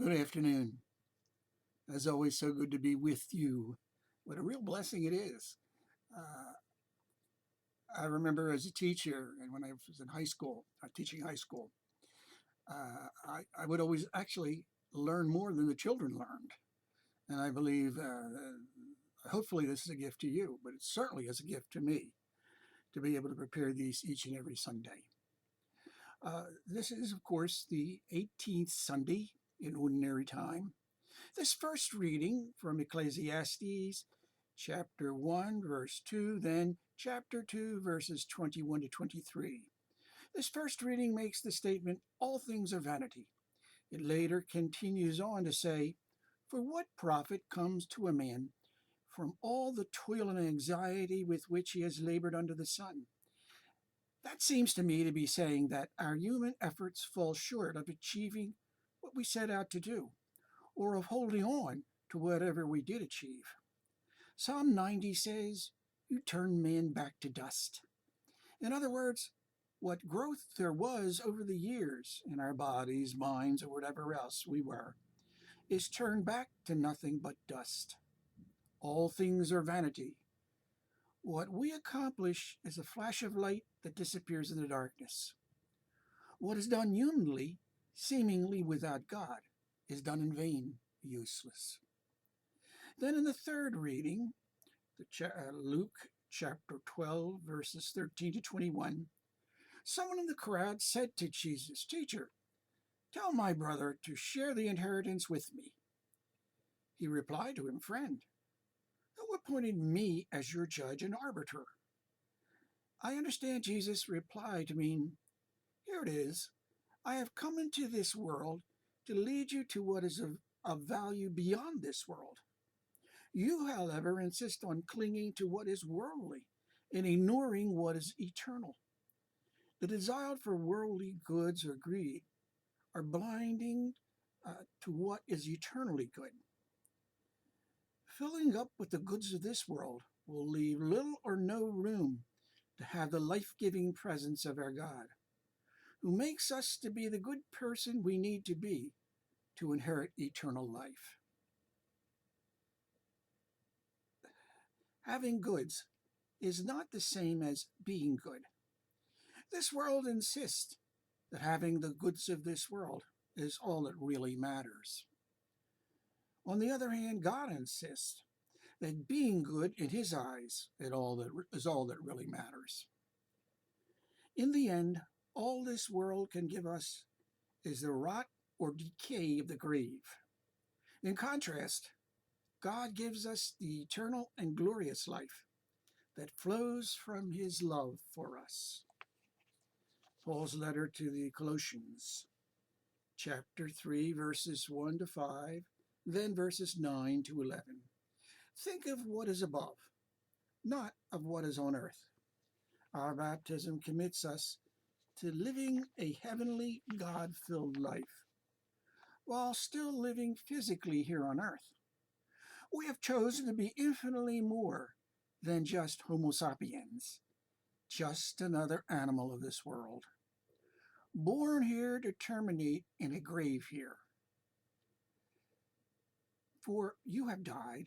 Good afternoon. As always, so good to be with you. What a real blessing it is. Uh, I remember as a teacher, and when I was in high school, teaching high school, I would always actually learn more than the children learned. And I believe, hopefully, this is a gift to you, but it certainly is a gift to me to be able to prepare these each and every Sunday. This is, of course, the 18th Sunday in Ordinary Time. This first reading from Ecclesiastes chapter 1, verse 2, then chapter 2, verses 21 to 23. This first reading makes the statement, all things are vanity. It later continues on to say, for what profit comes to a man from all the toil and anxiety with which he has labored under the sun? That seems to me to be saying that our human efforts fall short of achieving what we set out to do, or of holding on to whatever we did achieve. Psalm 90 says, you turn man back to dust. In other words, what growth there was over the years in our bodies, minds, or whatever else we were, is turned back to nothing but dust. All things are vanity. What we accomplish is a flash of light that disappears in the darkness. What is done humanly, seemingly without God, is done in vain, useless. Then in the third reading, Luke chapter 12, verses 13 to 21, someone in the crowd said to Jesus, Teacher, tell my brother to share the inheritance with me. He replied to him, Friend, who appointed me as your judge and arbiter? I understand Jesus' reply to mean, Here it is. I have come into this world to lead you to what is of value beyond this world. You, however, insist on clinging to what is worldly and ignoring what is eternal. The desire for worldly goods or greed are blinding to what is eternally good. Filling up with the goods of this world will leave little or no room to have the life-giving presence of our God, who makes us to be the good person we need to be to inherit eternal life. Having goods is not the same as being good. This world insists that having the goods of this world is all that really matters. On the other hand, God insists that being good in his eyes is all that really matters. In the end, all this world can give us is the rot or decay of the grave. In contrast, God gives us the eternal and glorious life that flows from his love for us. Paul's letter to the Colossians, chapter 3, verses 1 to 5, then verses 9 to 11. Think of what is above, not of what is on earth. Our baptism commits us to living a heavenly, God-filled life, while still living physically here on earth. We have chosen to be infinitely more than just Homo sapiens, just another animal of this world, born here to terminate in a grave here. For you have died,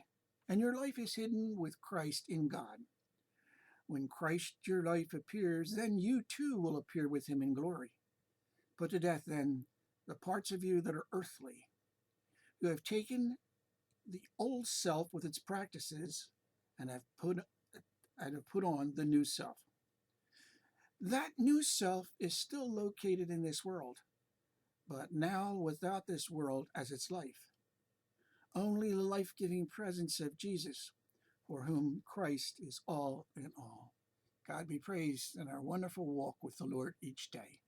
and your life is hidden with Christ in God. When Christ your life appears, then you too will appear with him in glory. Put to death, then, the parts of you that are earthly. You have taken the old self with its practices and have put on the new self. That new self is still located in this world, but now without this world as its life. Only the life-giving presence of Jesus, for whom Christ is all in all. God be praised in our wonderful walk with the Lord each day.